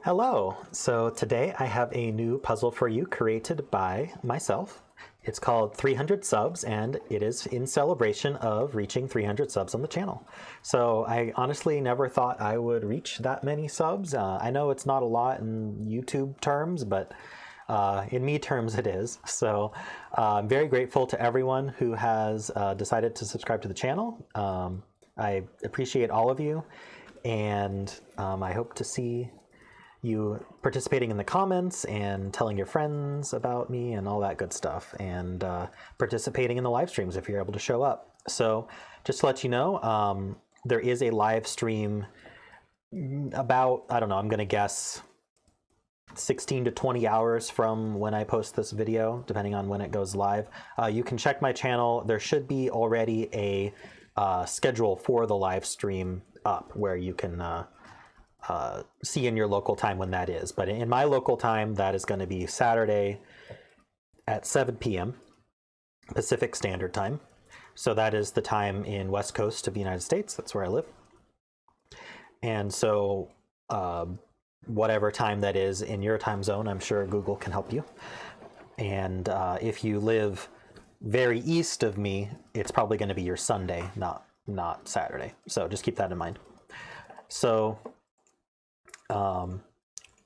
Hello! So today I have a new puzzle for you created by myself. It's called 300 Subs, and it is in celebration of reaching 300 subs on the channel. So I honestly never thought I would reach that many subs. I know it's not a lot in YouTube terms, but in me terms it is. So I'm very grateful to everyone who has decided to subscribe to the channel. I appreciate all of you, and I hope to see you participating in the comments and telling your friends about me and all that good stuff, and participating in the live streams if you're able to show up. So just to let you know, there is a live stream about, I don't know, I'm gonna guess 16 to 20 hours from when I post this video, depending on when it goes live. You can check my channel. There should be already a schedule for the live stream up where you can see in your local time when that is. But in my local time, that is going to be Saturday at 7 p.m. Pacific Standard Time. So that is the time in West Coast of the United States. That's where I live. And so whatever time that is in your time zone, I'm sure Google can help you. And if you live very east of me, it's probably going to be your Sunday, not Saturday. So just keep that in mind. So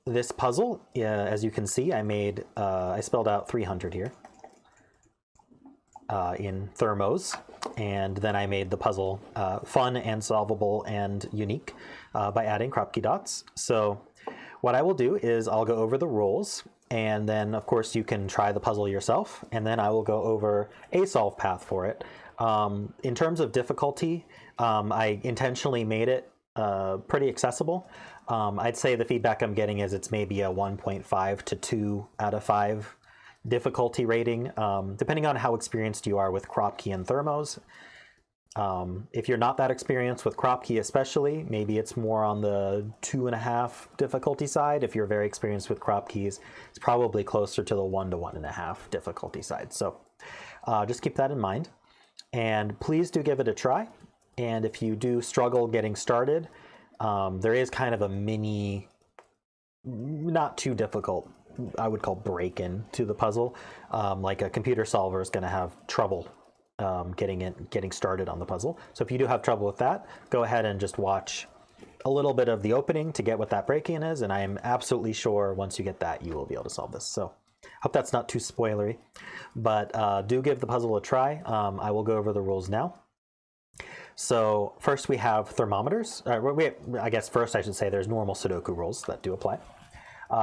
this puzzle, as you can see, I spelled out 300 here in thermos, and then I made the puzzle fun and solvable and unique by adding Kropki dots. So what I will do is I'll go over the rules, and then of course you can try the puzzle yourself, and then I will go over a solve path for it. In terms of difficulty, I intentionally made it pretty accessible. I'd say the feedback I'm getting is it's maybe a 1.5 to 2 out of 5 difficulty rating, depending on how experienced you are with Kropki and thermos. If you're not that experienced with Kropki especially, maybe it's more on the 2.5 difficulty side. If you're very experienced with Kropkis, it's probably closer to the 1 to 1.5 difficulty side. So just keep that in mind. And please do give it a try. And if you do struggle getting started, there is kind of a mini, not too difficult, I would call break-in to the puzzle. Like a computer solver is going to have trouble getting started on the puzzle. So if you do have trouble with that, go ahead and just watch a little bit of the opening to get what that break-in is, and I am absolutely sure once you get that, you will be able to solve this. So hope that's not too spoilery, but do give the puzzle a try. I will go over the rules now. So first we have thermometers. I guess first I should say there's normal Sudoku rules that do apply.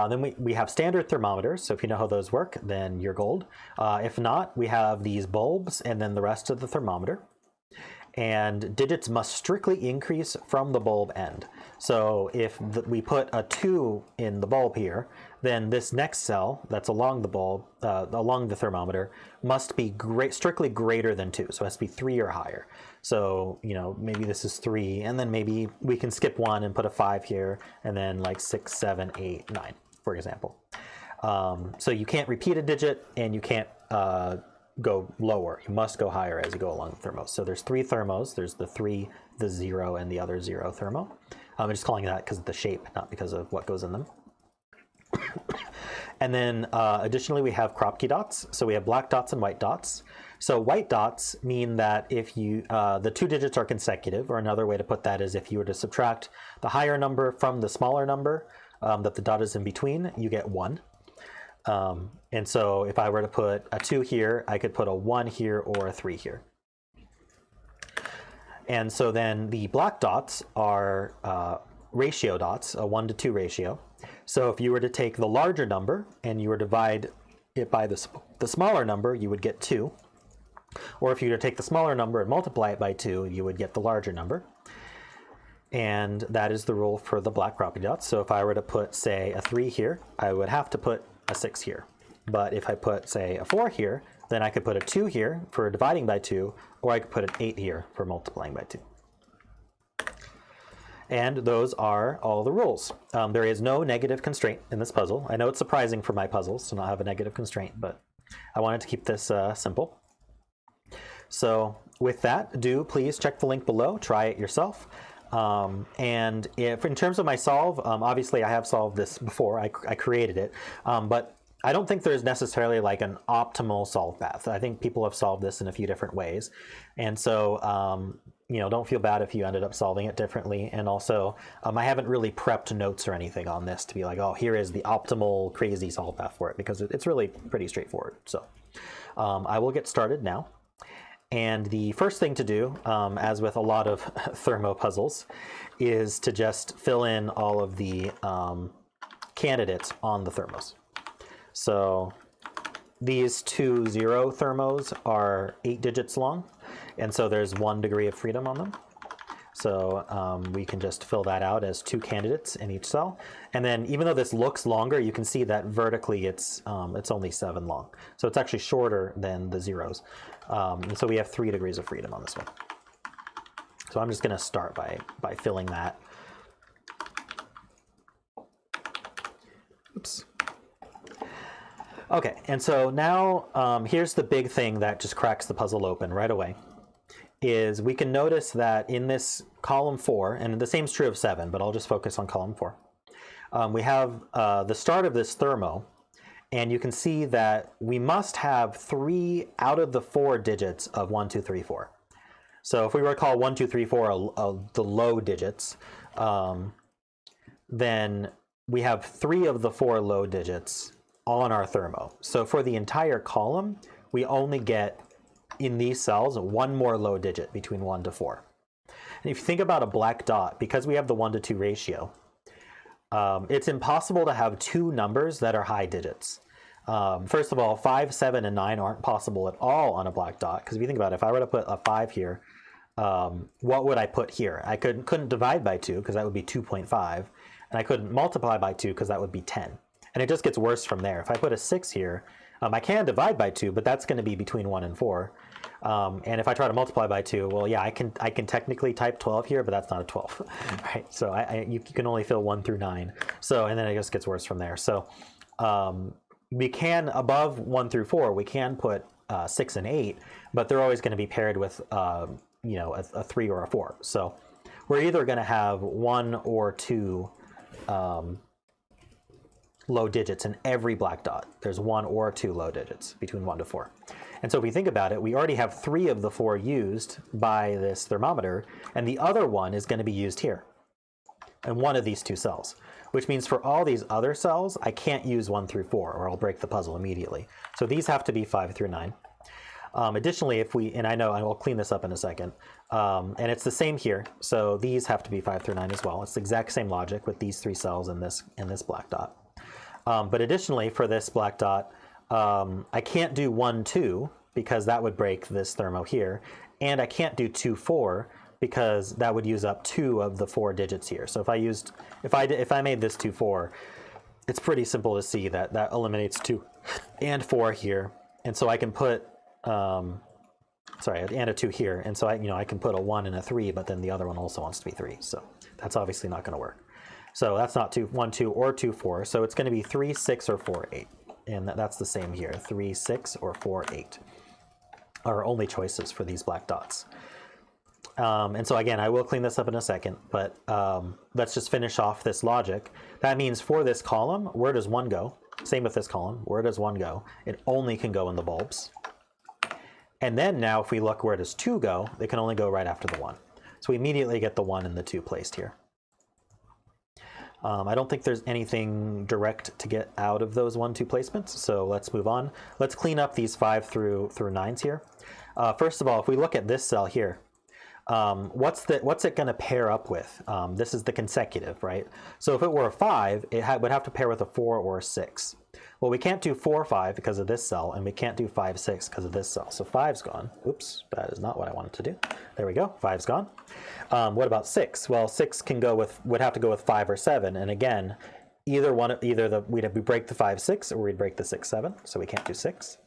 Then we have standard thermometers. So if you know how those work, then you're gold. If not, we have these bulbs and then the rest of the thermometer. And digits must strictly increase from the bulb end. So if we put a 2 in the bulb here, then this next cell that's along the bulb, along the thermometer, must be strictly greater than 2. So it has to be 3 or higher. So, you know, maybe this is 3, and then maybe we can skip 1 and put a 5 here, and then like 6, 7, 8, 9, for example. So you can't repeat a digit, and you can't go lower. You must go higher as you go along the thermos. So there's 3 thermos. There's the 3, the 0, and the other 0 thermo. I'm just calling that because of the shape, not because of what goes in them. And then additionally, we have Kropki dots. So we have black dots and white dots. So white dots mean that if you the 2 digits are consecutive, or another way to put that is if you were to subtract the higher number from the smaller number that the dot is in between, you get 1. And so if I were to put a 2 here, I could put a 1 here or a 3 here. And so then the black dots are ratio dots, a 1 to 2 ratio. So if you were to take the larger number and you were to divide it by the smaller number, you would get 2. Or if you were to take the smaller number and multiply it by 2, you would get the larger number. And that is the rule for the black Kropki dots. So if I were to put, say, a 3 here, I would have to put a 6 here. But if I put, say, a 4 here, then I could put a 2 here for dividing by 2, or I could put an 8 here for multiplying by 2. And those are all the rules. There is no negative constraint in this puzzle. I know it's surprising for my puzzles to not have a negative constraint, but I wanted to keep this simple. So with that, do please check the link below, try it yourself. And if in terms of my solve, obviously I have solved this before, I created it, but I don't think there's necessarily like an optimal solve path. I think people have solved this in a few different ways. And so, you know, don't feel bad if you ended up solving it differently. And also, I haven't really prepped notes or anything on this to be like, oh, here is the optimal crazy solve path for it, because it's really pretty straightforward. So I will get started now. And the first thing to do, as with a lot of thermo puzzles, is to just fill in all of the candidates on the thermos. So these 2 0 thermos are 8 digits long, and so there's 1 degree of freedom on them. So we can just fill that out as 2 candidates in each cell. And then even though this looks longer, you can see that vertically it's only 7 long. So it's actually shorter than the zeros. And so we have 3 degrees of freedom on this one. So I'm just going to start by filling that. Oops. Okay, and so now here's the big thing that just cracks the puzzle open right away. Is we can notice that in this column 4, and the same is true of 7, but I'll just focus on column 4. We have the start of this thermo, and you can see that we must have 3 out of the 4 digits of 1, 2, 3, 4. So if we were to call 1, 2, 3, 4 the low digits, then we have 3 of the 4 low digits on our thermo. So for the entire column, we only get in these cells 1 more low digit between 1 to 4. And if you think about a black dot, because we have the 1 to 2 ratio, it's impossible to have 2 numbers that are high digits. First of all, 5, 7, and 9 aren't possible at all on a black dot, because if you think about it, if I were to put a 5 here, what would I put here? I couldn't divide by 2, because that would be 2.5, and I couldn't multiply by 2, because that would be 10. And it just gets worse from there. If I put a 6 here, I can divide by 2, but that's going to be between 1 and 4. And if I try to multiply by 2, well, yeah, I can technically type 12 here, but that's not a 12, right? So you can only fill 1 through 9. So, and then it just gets worse from there. So we can, above 1 through 4, we can put 6 and 8, but they're always going to be paired with, you know, a 3 or a 4. So we're either going to have 1 or 2 low digits in every black dot. There's 1 or 2 low digits between 1 to 4. And so if we think about it, we already have 3 of the 4 used by this thermometer, and the other one is going to be used here in one of these 2 cells, which means for all these other cells, I can't use 1 through 4 or I'll break the puzzle immediately. So these have to be 5 through 9. Additionally, if we, and I know I will clean this up in a second, and it's the same here. So these have to be 5 through 9 as well. It's the exact same logic with these 3 cells in this black dot. But additionally, for this black dot, I can't do 1, 2 because that would break this thermo here, and I can't do 2, 4 because that would use up 2 of the 4 digits here. So if I made this 2, 4, it's pretty simple to see that that eliminates 2 and 4 here, and so I can put sorry, and a 2 here, and so I can put a 1 and a 3, but then the other one also wants to be 3, so that's obviously not going to work. So that's not 1, 2, or 2, 4. So it's going to be 3, 6, or 4, 8. And that's the same here. 3, 6, or 4, 8 are only choices for these black dots. And so again, I will clean this up in a second, but let's just finish off this logic. That means for this column, where does 1 go? Same with this column. Where does 1 go? It only can go in the bulbs. And then now if we look where does 2 go, they can only go right after the 1. So we immediately get the 1 and the 2 placed here. I don't think there's anything direct to get out of those 1, 2 placements, so let's move on. Let's clean up these 5 through 9s here. First of all, if we look at this cell here, what's it going to pair up with? This is the consecutive, right? So if it were a 5, it would have to pair with a 4 or a 6. Well, we can't do 4, 5 because of this cell, and we can't do 5, 6 because of this cell. So 5's gone. Oops, that is not what I wanted to do. There we go. 5's gone. What about 6? Well, 6 would have to go with 5 or 7, and again, we'd break the 5, 6, or we'd break the 6, 7. So we can't do 6.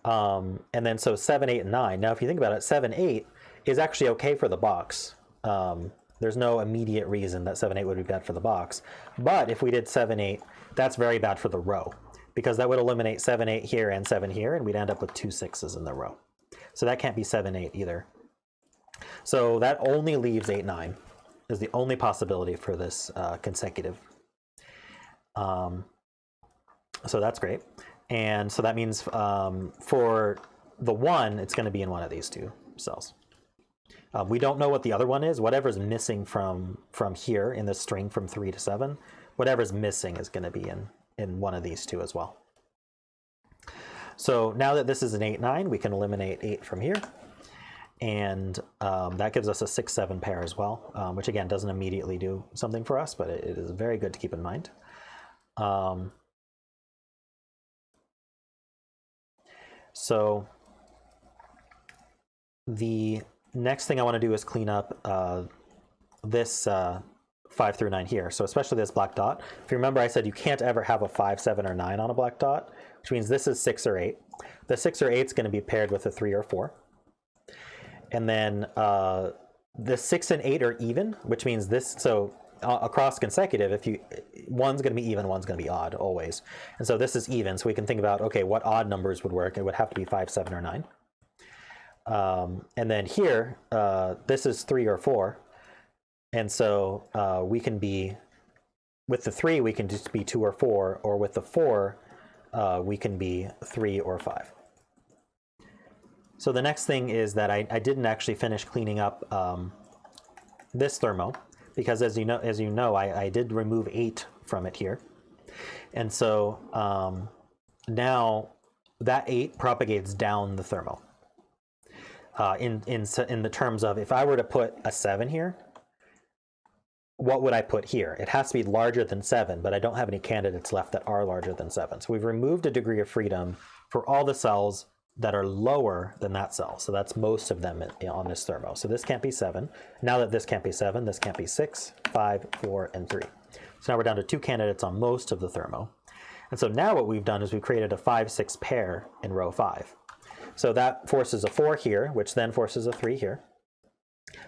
And then so 7, 8, and 9. Now, if you think about it, 7, 8 is actually okay for the box. There's no immediate reason that 7, 8 would be bad for the box. But if we did 7, 8, that's very bad for the row, because that would eliminate 7, 8 here and 7 here, and we'd end up with 2 6s in the row. So that can't be 7, 8 either. So that only leaves 8, 9. is the only possibility for this consecutive. So that's great. And so that means for the 1, it's going to be in one of these 2 cells. We don't know what the other one is. Whatever's missing from here in this string from 3 to 7, whatever's missing is going to be in one of these 2 as well. So now that this is an 8, 9, we can eliminate 8 from here. And that gives us a 6, 7 pair as well, which again doesn't immediately do something for us, but it is very good to keep in mind. So the next thing I want to do is clean up this 5 through 9 here. So especially this black dot. If you remember, I said you can't ever have a 5, 7, or 9 on a black dot, which means this is 6 or 8. The 6 or 8 is going to be paired with a 3 or 4. And then the 6 and 8 are even, which means this, so across consecutive, one's going to be even, one's going to be odd always. And so this is even, so we can think about, okay, what odd numbers would work? It would have to be 5, 7, or 9. And then here, this is 3 or 4. And so we can be, with the 3, we can just be 2 or 4, or with the 4, we can be 3 or 5. So the next thing is that I didn't actually finish cleaning up this thermo, because as you know, I did remove 8 from it here. And so now that 8 propagates down the thermo. In the terms of, if I were to put a 7 here, what would I put here? It has to be larger than 7, but I don't have any candidates left that are larger than 7. So we've removed a degree of freedom for all the cells that are lower than that cell. So that's most of them on this thermo. So this can't be 7. Now that this can't be 7, this can't be 6, 5, 4, and 3. So now we're down to 2 candidates on most of the thermo. And so now what we've done is we've created a 5, 6 pair in row 5. So that forces a 4 here, which then forces a 3 here.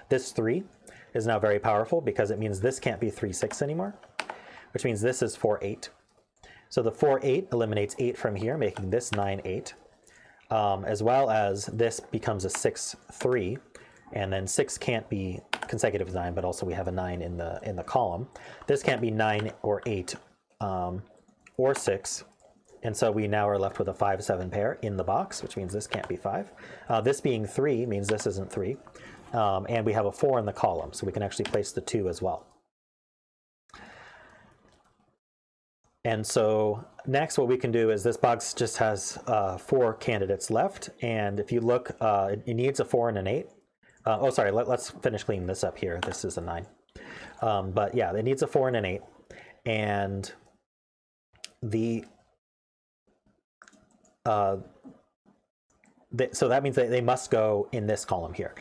This 3 is now very powerful because it means this can't be 3, 6 anymore, which means this is 4, 8. So the 4, 8 eliminates 8 from here, making this 9, 8. As well as this becomes a 6, 3, and then 6 can't be consecutive 9, but also we have a 9 in the column. This can't be 9 or 8 or 6, and so we now are left with a 5, 7 pair in the box, which means this can't be 5. This being 3 means this isn't 3, and we have a 4 in the column, so we can actually place the 2 as well. And so next what we can do is this box just has 4 candidates left. And if you look, it needs a 4 and an 8. Oh, sorry, let's finish cleaning this up here. This is a 9. But yeah, it needs a 4 and an 8. And so that means that they must go in this column here,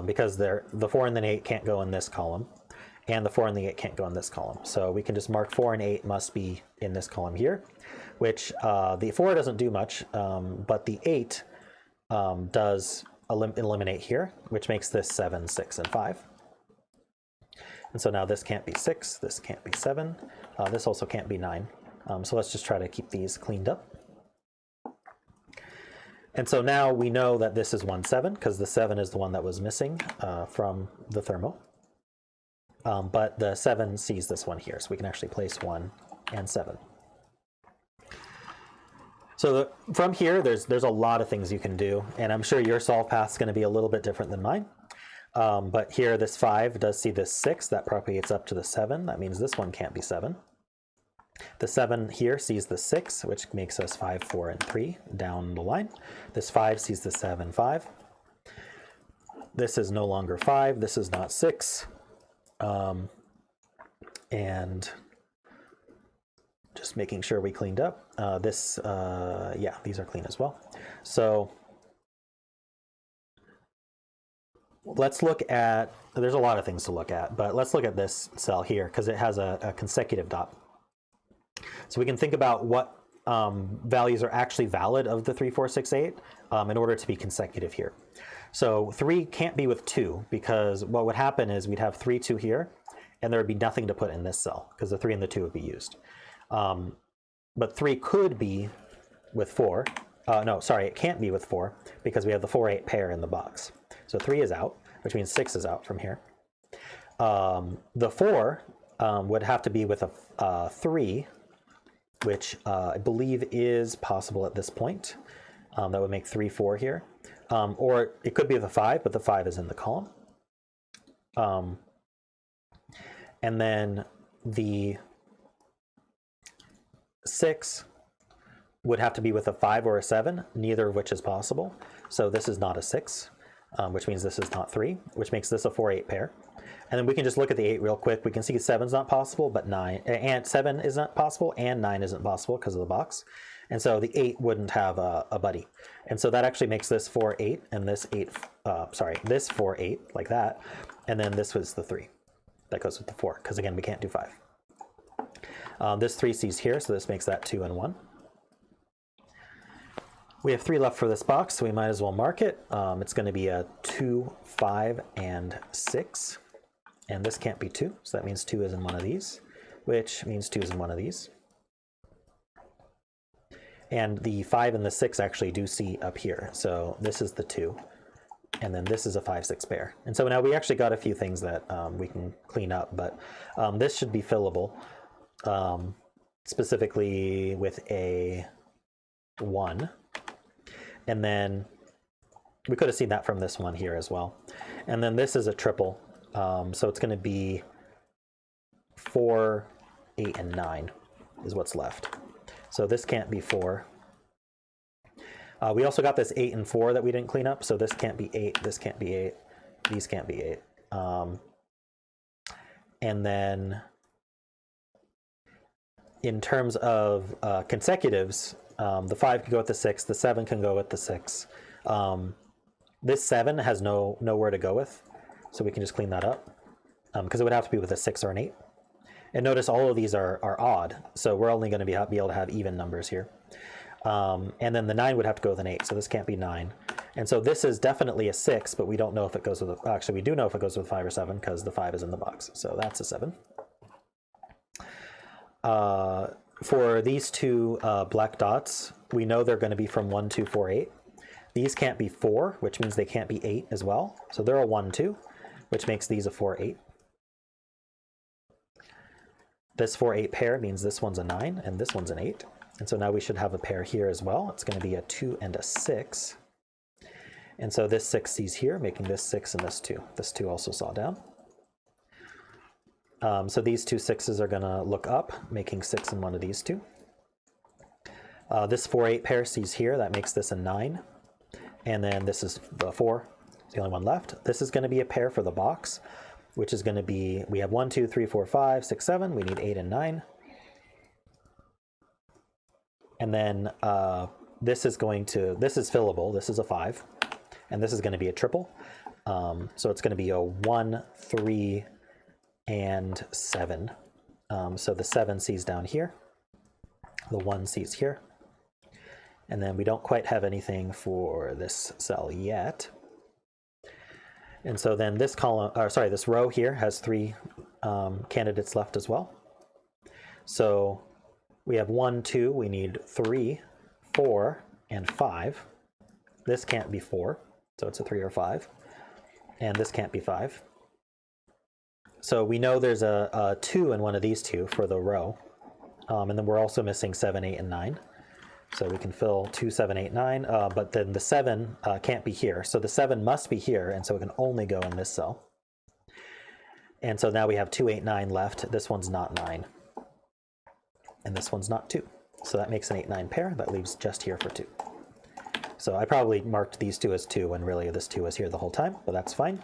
because the 4 and the 8 can't go in this column. And the 4 and the 8 can't go in this column. So we can just mark 4 and 8 must be in this column here, which the 4 doesn't do much, but the 8 does eliminate here, which makes this 7, 6, and 5. And so now this can't be 6, this can't be 7, this also can't be 9. So let's just try to keep these cleaned up. And so now we know that this is 1, 7, because the 7 is the one that was missing from the thermo. But the 7 sees this one here, so we can actually place 1 and 7. So from here, there's a lot of things you can do, and I'm sure your solve path is going to be a little bit different than mine. But here, this 5 does see this 6, that propagates up to the 7. That means this one can't be 7. The 7 here sees the 6, which makes us 5, 4, and 3 down the line. This 5 sees the 7, 5. This is no longer 5. This is not 6. And just making sure we cleaned up yeah, these are clean as well. So let's look at, there's a lot of things to look at, but let's look at this cell here because it has a consecutive dot. So we can think about what values are actually valid of the 3, 4, 6, 8 in order to be consecutive here. So 3 can't be with 2 because what would happen is we'd have 3, 2 here, and there would be nothing to put in this cell because the 3 and the 2 would be used. But 3 could be with 4. No, sorry, it can't be with 4 because we have the 4, 8 pair in the box. So 3 is out, which means 6 is out from here. The 4 would have to be with a 3, which I believe is possible at this point. That would make 3, 4 here. Or it could be with a 5, but the 5 is in the column. And then the 6 would have to be with a 5 or a 7, neither of which is possible. So this is not a 6, which means this is not 3, which makes this a 4-8 pair. And then we can just look at the 8 real quick. We can see 7 is not possible, but 9 and 7 is not possible, and 9 isn't possible because of the box. And so the 8 wouldn't have a buddy. And so that actually makes this 4-8, and this 8, this 4-8 like that. And then this was the 3 that goes with the 4, because again, we can't do 5. This 3 C's here, so this makes that 2 and 1. We have 3 left for this box, so we might as well mark it. It's going to be a 2, 5, and 6. And this can't be 2, so that means 2 is in one of these, which means 2 is in one of these. And the 5 and the 6 actually do see up here. So this is the 2, and then this is a 5, 6 pair. And so now we actually got a few things that we can clean up, but this should be fillable, specifically with a 1. And then we could have seen that from this one here as well. And then this is a triple. So it's going to be 4, 8, and 9 is what's left. So this can't be 4. We also got this 8 and 4 that we didn't clean up. So this can't be 8. This can't be 8. These can't be 8. And then in terms of consecutives, the 5 can go with the 6. The 7 can go with the 6. This 7 has nowhere to go with. So we can just clean that up, because it would have to be with a 6 or an 8. And notice all of these are odd, so we're only going to be able to have even numbers here. And then the 9 would have to go with an 8, so this can't be 9. And so this is definitely a 6, but we don't know if it goes with actually we do know if it goes with 5 or 7, because the 5 is in the box. So that's a 7. For these 2 black dots, we know they're going to be from 1, 2, 4, 8. These can't be 4, which means they can't be 8 as well. So they're a 1, 2. Which makes these a 4, 8. This 4, 8 pair means this one's a 9 and this one's an 8. And so now we should have a pair here as well. It's going to be a 2 and a 6. And so this 6 C's here, making this 6 and this 2. This 2 also saw down. So these 2 6s are going to look up, making 6 in one of these 2. This 4, 8 pair C's here, that makes this a 9. And then this is the 4. The only one left. This is going to be a pair for the box, which is going to be, we have 1, 2, 3, 4, 5, 6, 7. We need 8 and 9. And then this is fillable. This is a 5. And this is going to be a triple. So it's going to be a 1, 3, and 7. So the 7 C's down here. The 1 C's here. And then we don't quite have anything for this cell yet. And so then this column, this row here has 3 candidates left as well. So we have 1, 2, we need 3, 4, and 5. This can't be 4, so it's a 3 or 5. And this can't be 5. So we know there's a 2 in one of these 2 for the row. And then we're also missing 7, 8, and 9. So we can fill 2, 7, 8, 9, but then the 7 can't be here. So the 7 must be here, and so it can only go in this cell. And so now we have 2, 8, 9 left. This one's not 9. And this one's not 2. So that makes an 8, 9 pair. That leaves just here for 2. So I probably marked these 2 as 2 when really this 2 was here the whole time, but that's fine.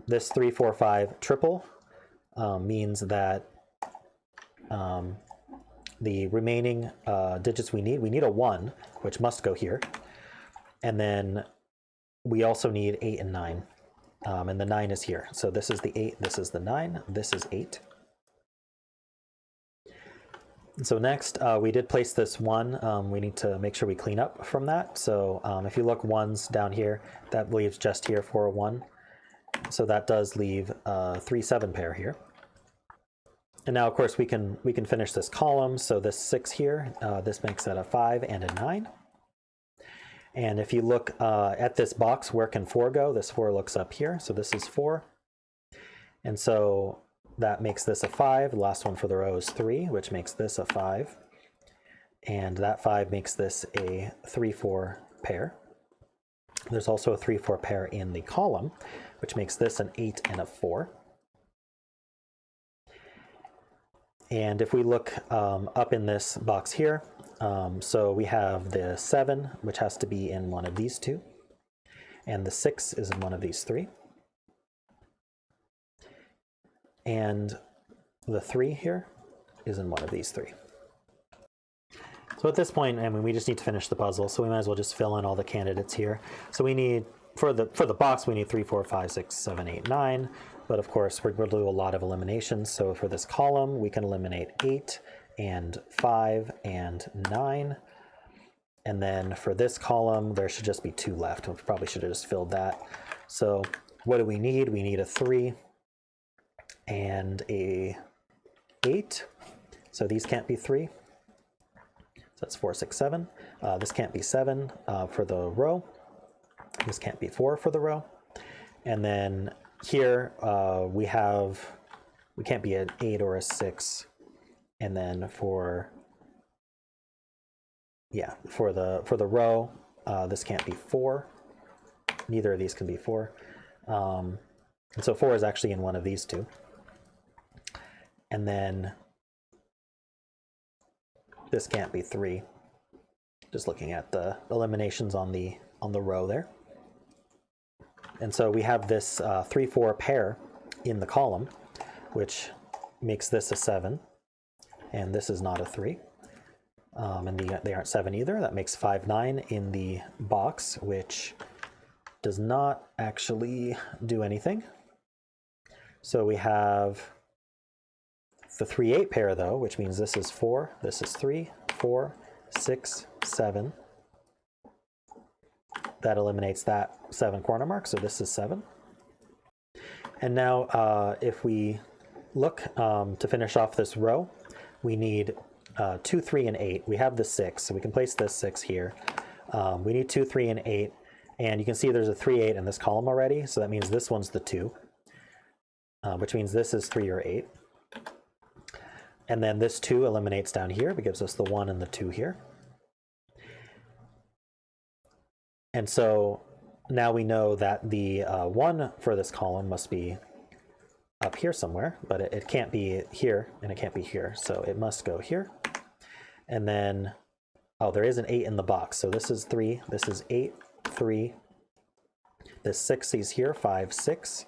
This 3, 4, 5 triple means that the remaining digits we need a 1, which must go here. And then we also need 8 and 9. And the 9 is here. So this is the 8, this is the 9, this is 8. So next, we did place this 1. We need to make sure we clean up from that. So if you look 1's down here, that leaves just here for a 1. So that does leave a 3, 7 pair here. And now, of course, we can finish this column. So this 6 here, this makes it a 5 and a 9. And if you look at this box, where can 4 go? This 4 looks up here. So this is 4. And so that makes this a 5. The last one for the row is 3, which makes this a 5. And that 5 makes this a 3-4 pair. There's also a 3-4 pair in the column, which makes this an 8 and a 4. And if we look up in this box here, so we have the 7, which has to be in one of these two, and the 6 is in one of these 3. And the 3 here is in one of these 3. So at this point, I mean, we just need to finish the puzzle, so we might as well just fill in all the candidates here. So we need, for the box, we need 3, 4, 5, 6, 7, 8, 9. But of course, we're going to do a lot of eliminations. So for this column, we can eliminate 8 and 5 and 9. And then for this column, there should just be 2 left. We probably should have just filled that. So what do we need? We need a 3 and a 8. So these can't be 3. So that's 4, 6, 7. This can't be 7 for the row. This can't be 4 for the row. And then here we can't be an 8 or a 6. And then for the row, this can't be 4. Neither of these can be 4. And so 4 is actually in one of these two. And then this can't be 3. Just looking at the eliminations on the row there. And so we have this 3-4 pair in the column, which makes this a 7, and this is not a 3. And they aren't 7 either. That makes 5, 9 in the box, which does not actually do anything. So we have the 3, 8 pair though, which means this is 4, this is 3, 4, 6, 7. That eliminates that 7 corner mark, so this is 7. And now if we look to finish off this row, we need 2, 3, and 8. We have the 6, so we can place this 6 here. We need 2, 3, and 8, and you can see there's a 3, 8 in this column already, so that means this one's the 2, which means this is 3 or 8. And then this 2 eliminates down here, but gives us the 1 and the 2 here. And so now we know that the 1 for this column must be up here somewhere, but it can't be here and it can't be here. So it must go here. And then, oh, there is an 8 in the box. So this is 3, this is 8, 3. This 6 is here, 5, 6,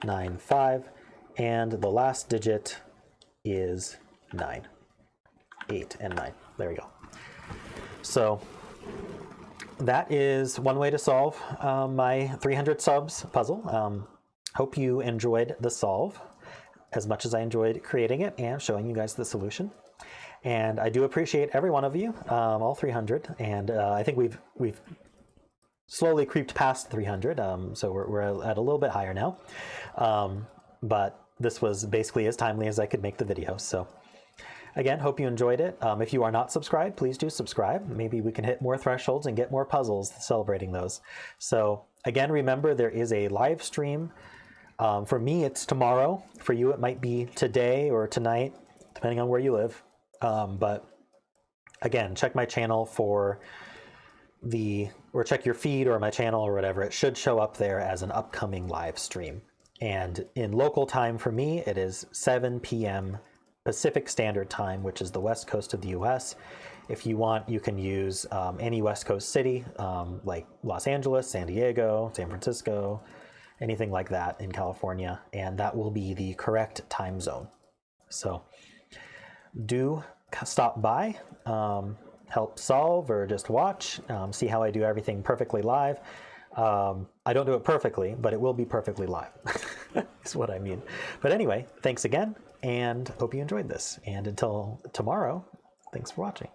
9, 5. And the last digit is 9. 8 and 9. There we go. So that is one way to solve my 300 subs puzzle. Hope you enjoyed the solve as much as I enjoyed creating it and showing you guys the solution. And I do appreciate every one of you, all 300. And I think we've slowly creeped past 300, so we're at a little bit higher now. But this was basically as timely as I could make the video. So again, hope you enjoyed it. If you are not subscribed, please do subscribe. Maybe we can hit more thresholds and get more puzzles celebrating those. So again, remember there is a live stream. For me, it's tomorrow. For you, it might be today or tonight, depending on where you live. But again, check my channel or check your feed or my channel or whatever. It should show up there as an upcoming live stream. And in local time for me, it is 7 p.m. Pacific Standard Time, which is the west coast of the US. If you want, you can use any West Coast city, like Los Angeles, San Diego, San Francisco, anything like that in California, and that will be the correct time zone. So do stop by, help solve or just watch, see how I do everything perfectly live. I don't do it perfectly, but it will be perfectly live, is what I mean. But anyway, thanks again, and hope you enjoyed this. And until tomorrow, thanks for watching.